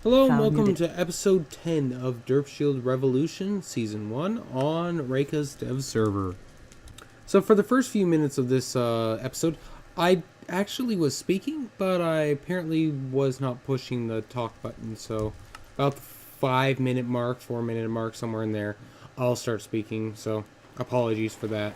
Hello and Found welcome muted. to episode 10 of Derp Shield Revolution, season 1 on Reika's dev server. So for the first few minutes of this episode, I actually was speaking, but I apparently was not pushing the talk button, so about the 5 minute mark, 4 minute mark, somewhere in there, I'll start speaking, so apologies for that.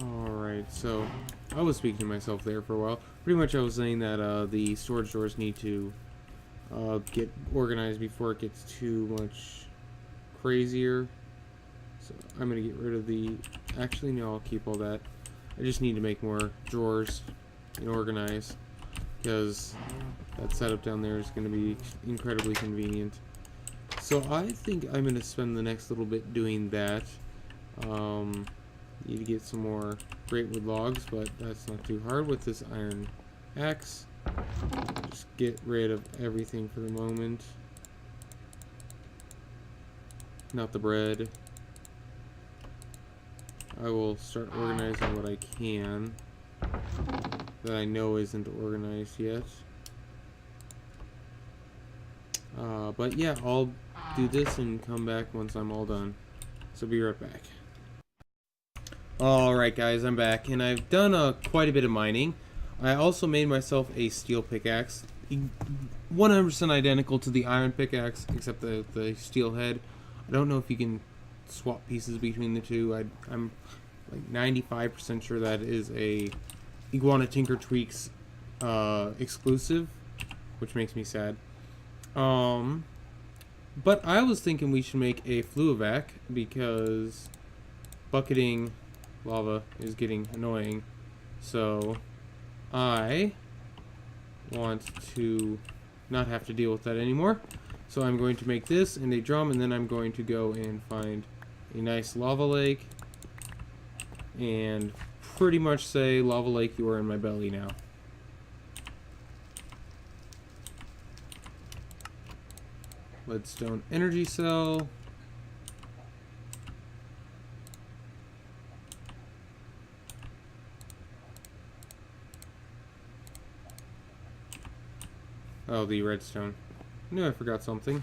Alright, so I was speaking to myself there for a while. Pretty much I was saying that the storage doors need to get organized before it gets too much crazier. So I'm going to get rid of the... Actually, no, I'll keep all that. I just need to make more drawers and organize, because that setup down there is going to be incredibly convenient. So I think I'm going to spend the next little bit doing that. Need to get some more great wood logs, but that's not too hard with this iron axe. Just get rid of everything for the moment. Not the bread. I will start organizing what I can that I know isn't organized yet. But yeah, I'll do this and come back once I'm all done. So be right back. Alright guys, I'm back, and I've done quite a bit of mining. I also made myself a steel pickaxe, 100% identical to the iron pickaxe, except the steel head. I don't know if you can swap pieces between the two. I'm like 95% sure that is a Iguana Tinker Tweaks exclusive, which makes me sad. But I was thinking we should make a fluevac because bucketing lava is getting annoying. So I want to not have to deal with that anymore. So I'm going to make this and a drum, and then I'm going to go and find a nice lava lake and pretty much say, lava lake, you are in my belly now. Leadstone energy cell. Oh, the redstone. I knew I forgot something.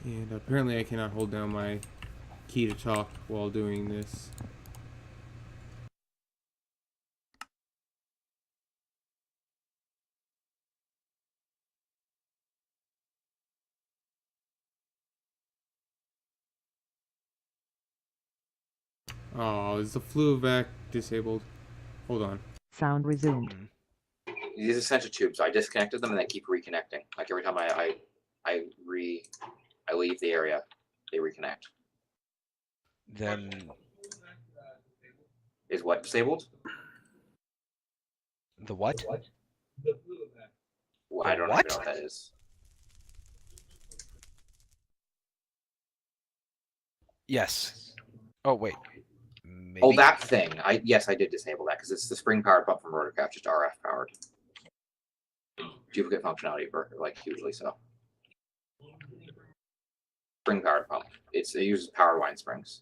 And apparently I cannot hold down my key to talk while doing this. Oh, is the fluevac disabled? Hold on. Sound resumed. These are sensor tubes. I disconnected them and they keep reconnecting. Like every time I leave the area, they reconnect. Then Is what disabled? the what? Well, The I don't what? even know what that is. Yes. Oh wait. Maybe. Oh, that thing. Yes, I did disable that because it's the spring powered pump from Rotorcraft, just RF powered. Duplicate functionality, like hugely so. Spring powered pump. It uses power line springs.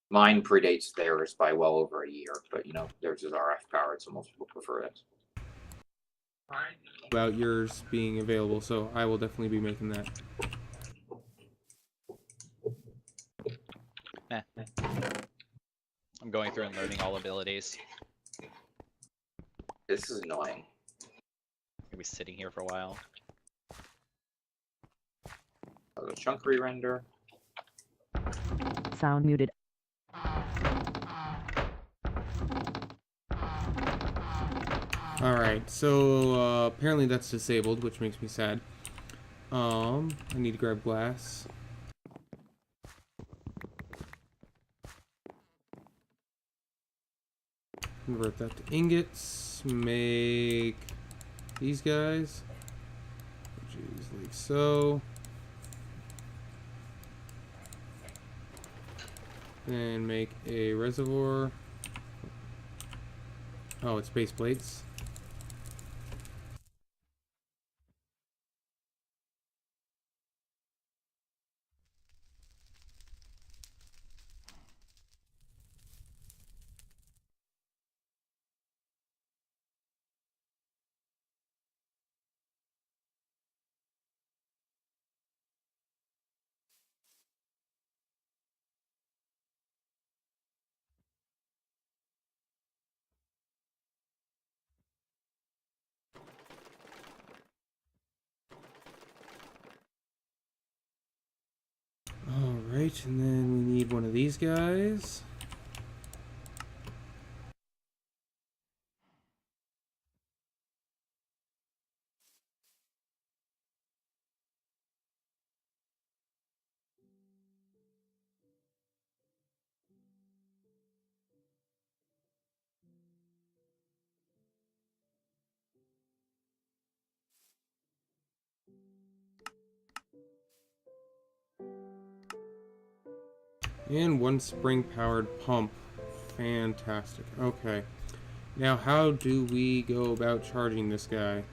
Mine predates theirs by well over a year, but you know, theirs is RF powered, so most people prefer it. About yours being available, so I will definitely be making that. I'm going through and learning all abilities. This is annoying. I'm gonna be sitting here for a while. A chunk re-render. Sound muted. Alright, so apparently that's disabled, which makes me sad. I need to grab glass. Convert that to ingots. Make these guys. Which is like so. Then make a reservoir. Oh, it's base plates. Alright, and then we need one of these guys. And one spring-powered pump. Fantastic. Okay. Now, how do we go about charging this guy?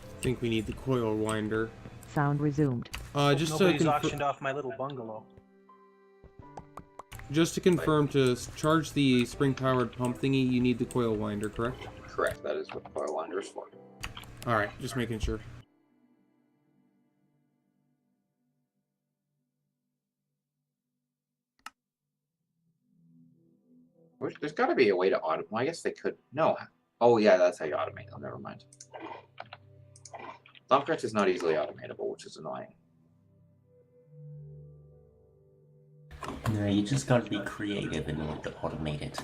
I think we need the coil winder. Sound resumed. Just to Nobody's auctioned off my little bungalow. Just to confirm, to charge the spring-powered pump thingy, you need the coil winder, correct? Correct. That is what the coil winder is for. Alright, just making sure. There's got to be a way to automate. Well, I guess they could. No. Oh, yeah, that's how you automate. Oh, never mind. Thumbprint is not easily automatable, which is annoying. No, you just gotta be creative in order to automate it.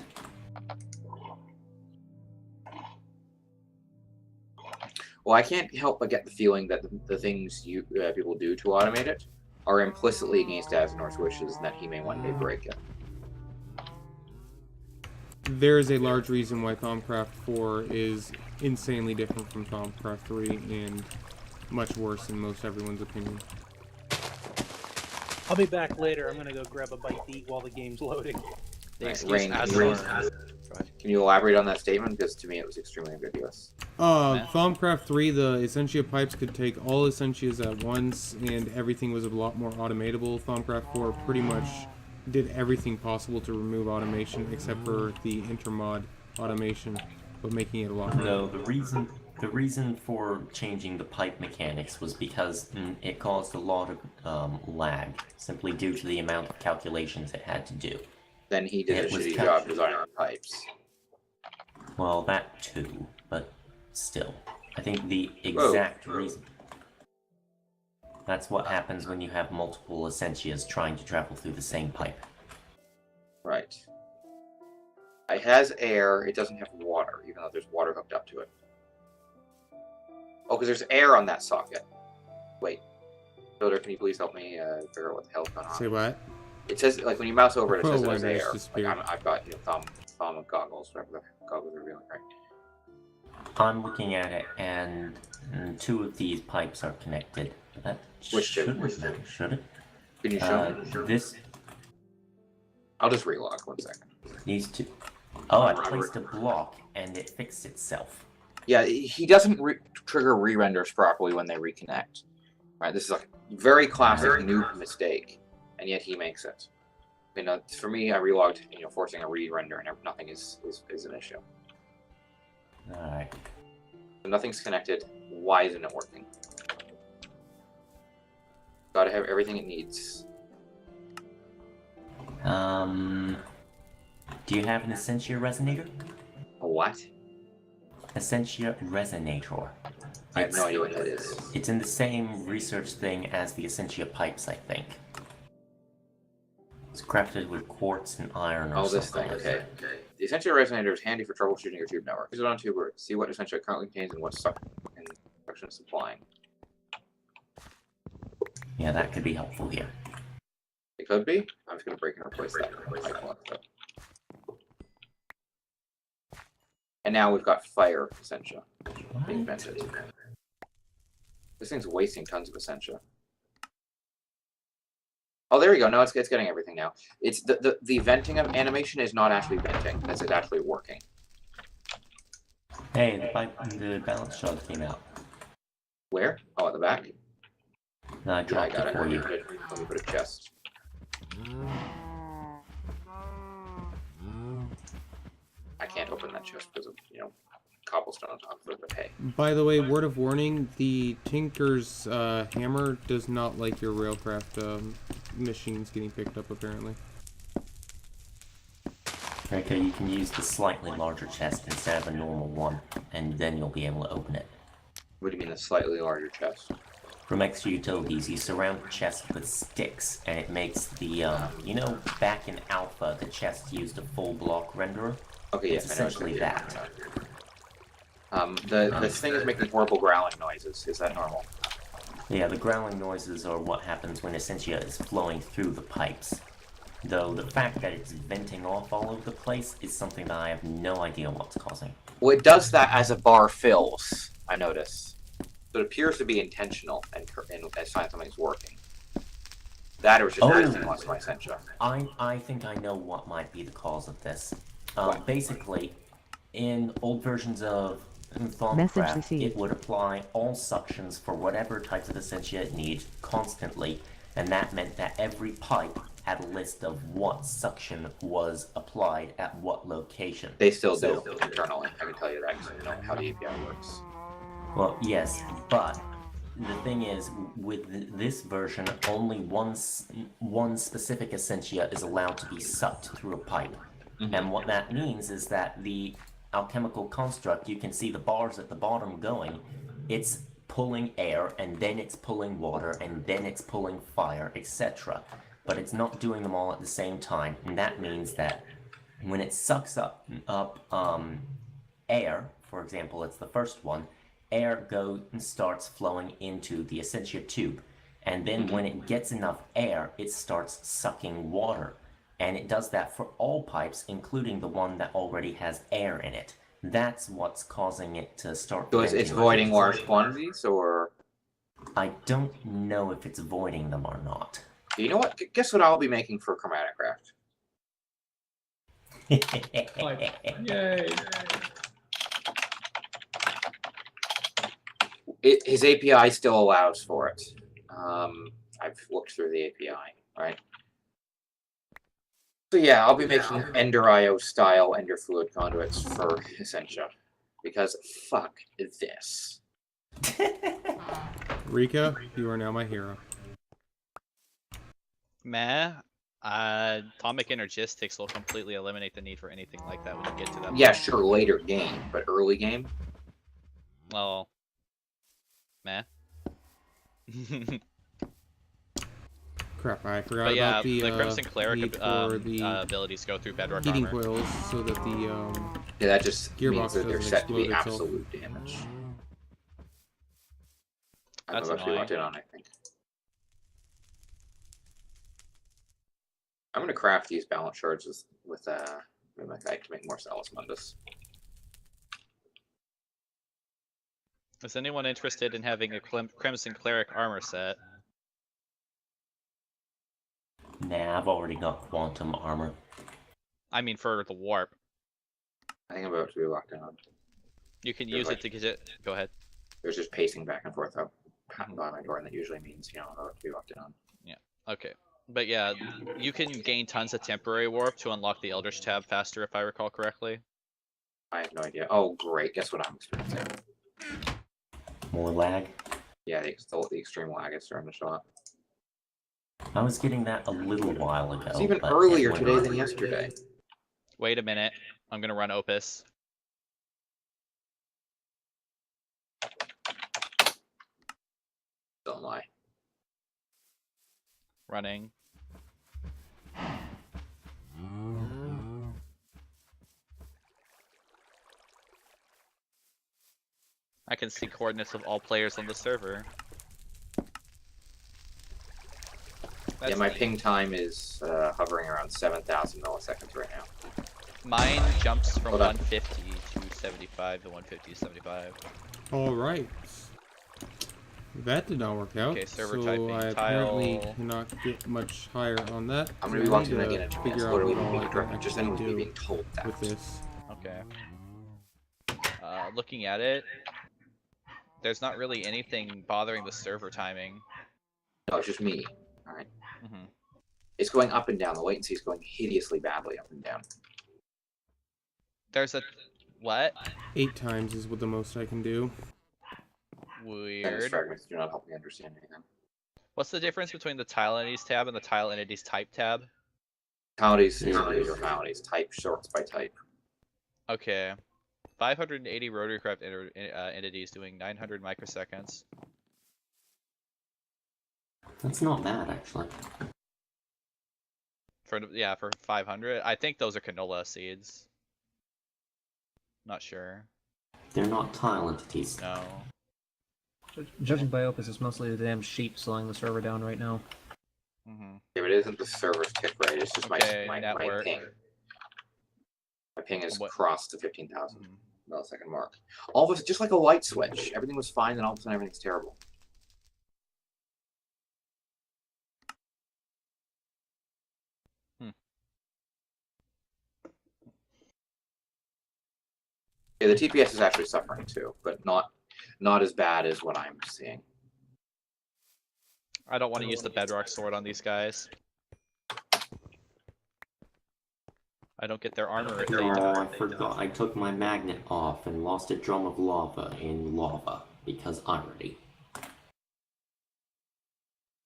Well, I can't help but get the feeling that the things people do to automate it are implicitly against Azinor's wishes, and that he may one day break it. There is a large reason why Thaumcraft 4 is insanely different from Thaumcraft 3 and much worse in most everyone's opinion. I'll be back later. I'm gonna go grab a bite to eat while the game's loading. The Right, excuse Rain, can you elaborate on that statement? Because to me it was extremely ambiguous. Thaumcraft 3, the Essentia pipes could take all Essentias at once, and everything was a lot more automatable. Thaumcraft 4 pretty much did everything possible to remove automation, except for the intermod automation, but making it a lot harder. No, the reason for changing the pipe mechanics was because it caused a lot of lag, simply due to the amount of calculations it had to do. Then he did It a was shitty cal- job designing the pipes. Well, that too, but still. I think the exact reason... That's what happens when you have multiple Essentias trying to travel through the same pipe. Right. It has air, it doesn't have water, even though there's water hooked up to it. Oh, because there's air on that socket. Wait. Builder, can you please help me figure out what the hell's going on? Say what? It says, like, when you mouse over it, it Oh, says there's why, air. just Like, weird. I've got, thumb goggles, whatever the goggles are revealing, right? I'm looking at it, and two of these pipes are connected. But that Which two? shouldn't matter, should it? Can you show me? This, I'll just relog 1 second. these two. Oh, I placed a block, and it fixed itself. Yeah, he doesn't trigger re-renders properly when they reconnect. Right, this is a very classic noob mistake, and yet he makes it. You know, for me, I relogged, forcing a re-render, and nothing is an issue. Alright. So nothing's connected. Why isn't it working? Gotta have everything it needs. Do you have an Essentia resonator? A what? Essentia resonator. I have no idea what that is. It's in the same research thing as the Essentia pipes, I think. It's crafted with quartz and iron or Oh, something. this thing, okay. The Essentia Resonator is handy for troubleshooting your tube network. Use it on tube or see what Essentia currently contains and what suction is supplying. Yeah, that could be helpful here. It could be. I'm just going to break and replace that. And now we've got fire Essentia being vented. This thing's wasting tons of Essentia. Oh, there we go. No, it's getting everything now. It's the venting of animation is not actually venting. It's actually working. Hey, the balance shot came out. Where? Oh, at the back? No, I Yeah, I dropped got it it. for you. Let me put a chest. I can't open that chest because of, cobblestone on top of the hay. By the way, word of warning, the Tinker's hammer does not like your Railcraft machines getting picked up, apparently. Okay, you can use the slightly larger chest instead of a normal one, and then you'll be able to open it. What do you mean a slightly larger chest? From extra utilities, you surround the chest with sticks, and it makes the, you know, back in Alpha, the chest used a full block renderer? Okay, It's yes, I know it's essentially gonna be that. The thing is making horrible growling noises. Is that normal? Yeah, the growling noises are what happens when Essentia is flowing through the pipes. Though the fact that it's venting off all over the place is something that I have no idea what's causing. Well, it does that as a bar fills, I notice. So it appears to be intentional and as sign something's working. That or it's just wasting lots of my Essentia. I think I know what might be the cause of this. What? Basically, in old versions of Message Thaumcraft, received. it would apply all suctions for whatever types of Essentia it needs constantly, and that meant that every pipe had a list of what suction was applied at what location. They still do internally. I can tell you that because I know how the API works. Well, yes, but the thing is, with this version, only one specific Essentia is allowed to be sucked through a pipe. Mm-hmm. And what that means is that the alchemical construct, you can see the bars at the bottom going, it's pulling air, and then it's pulling water, and then it's pulling fire, etc. But it's not doing them all at the same time, and that means that when it sucks up air, for example, it's the first one, air starts flowing into the Essentia tube, and then when it gets enough air, it starts sucking water. And it does that for all pipes, including the one that already has air in it. That's what's causing it to start. So it's voiding large quantities, or I don't know if it's voiding them or not. you know what? Guess what I'll be making for Chromatic Craft? Yay! His API still allows for it. I've looked through the API, right? So yeah, I'll be making Ender IO style Ender Fluid conduits for Essentia. Because fuck this. Reika, you are now my hero. Meh. Atomic Energistics will completely eliminate the need for anything like that when you get to that. Yeah, sure, later game, but early game? Well, meh. Crap, I forgot But yeah, about the Crimson Cleric need for the abilities go through Bedrock heating Armor. coils so that the Yeah, that just Gearbox means that they're doesn't set to be explode itself. absolute damage. I'm That's about to be annoying. locked in on, I think. I'm gonna craft these balance shards with my kite to make more Salus Mundus. Is anyone interested in having a Crimson Cleric armor set? Nah, I've already got quantum armor. I mean, for the warp. I think I'm about to be locked in on. You can You're use right. it to get it. Go ahead. There's just pacing back and forth out by my door, and that usually means, you know, I'm about to be locked in on. Okay. But yeah, you can gain tons of temporary warp to unlock the Eldritch tab faster, if I recall correctly. I have no idea. Oh, great. Guess what I'm experiencing? More lag? Yeah, the extreme lag is starting to show up. I was getting that a little while ago. It's even but earlier it went today on. than yesterday. Wait a minute. I'm gonna run Opus. Don't lie. Running. I can see coordinates of all players on the server. Yeah, my ping time is hovering around 7,000 milliseconds right now. Mine jumps from Hold on. 150 to 75 to 150 to 75. all right. That did not work out. Okay, server so typing, I apparently tile. cannot get much higher on that. I'm so gonna be I watching need that to again in figure out literally what all being I can directed. Just actually then do being told that. with this. Okay. Looking at it, there's not really anything bothering the server timing. No, it's just me. Alright. Mhm. It's going up and down. The latency is going hideously badly up and down. There's a what? 8 times is what the most I can do. These Weird. fragments do not help me understand anything. What's the difference between the tile entities tab and the tile entities type tab? Maladies are maladies. Type sorts by type. Okay. 580 rotary craft entities doing 900 microseconds. That's not bad, actually. For 500. I think those are canola seeds. Not sure. They're not tile entities. No. Judging by Opus, it's mostly the damn sheep slowing the server down right now. Mm-hmm. Yeah, but it isn't the server's tick rate. It's just Okay, my network. ping. My ping is What? crossed the 15,000 Mm-hmm. millisecond mark. All of it's just like a light switch. Everything was fine, and all of a sudden everything's terrible. Yeah, the TPS is actually suffering too, but not as bad as what I'm seeing. I don't want to use the bedrock sword on these guys. I don't get their armor if they Oh, die. I forgot. I took my magnet off and lost a drum of lava in lava because irony.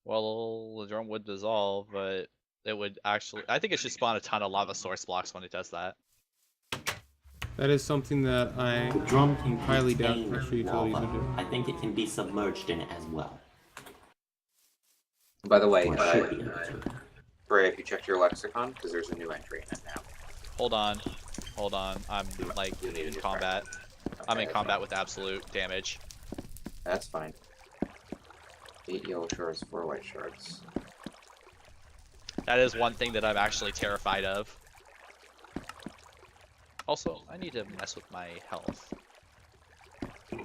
Well, the drum would dissolve, but it would actually... I think it should spawn a ton of lava source blocks when it does that. That is something that I The drum can highly doubt contain Pressure Utilities lava. would do. I think it can be submerged in it as well. By the way, Or should be able to. Bray, have you checked your lexicon? Because there's a new entry in it now. Hold on. Hold on. I'm, like, You need in to combat. I'm in Okay, combat with absolute damage. That's fine. 8 yellow shards, 4 white shards. That is one thing that I'm actually terrified of. Also, I need to mess with my health. I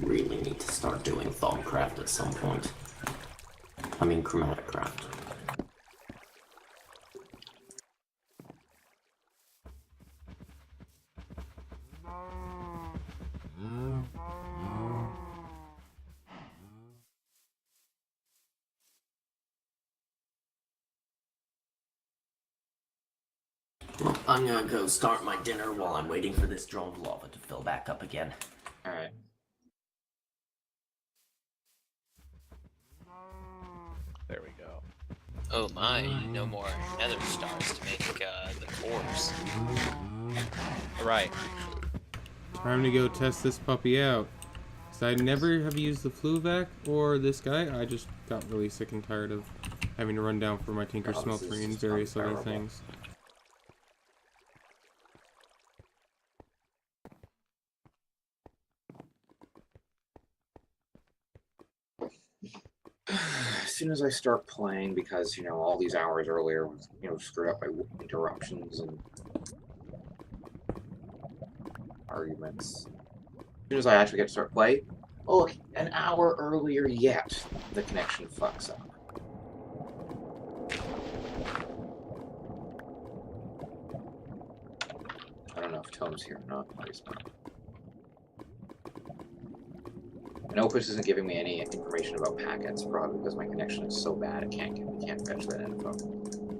really need to start doing Thoughtcraft at some point. I mean, Chromaticraft. Well, I'm gonna go start my dinner while I'm waiting for this drum of lava to fill back up again. Alright. There we go. Oh my, no more nether stars to make the cores. Right. Time to go test this puppy out. Because I never have used the Fluvac or this guy. I just got really sick and tired of having to run down for my Tinker Oh, this Smeltery is and various other unbearable. things. As soon as I start playing, because, you know, all these hours earlier was, you know, screwed up by interruptions and arguments. As soon as I actually get to start play, oh look, an hour earlier yet, the connection fucks up. I don't know if Tom's here or not. No, he's not. And Opus isn't giving me any information about packets, probably because my connection is so bad it can't fetch that info.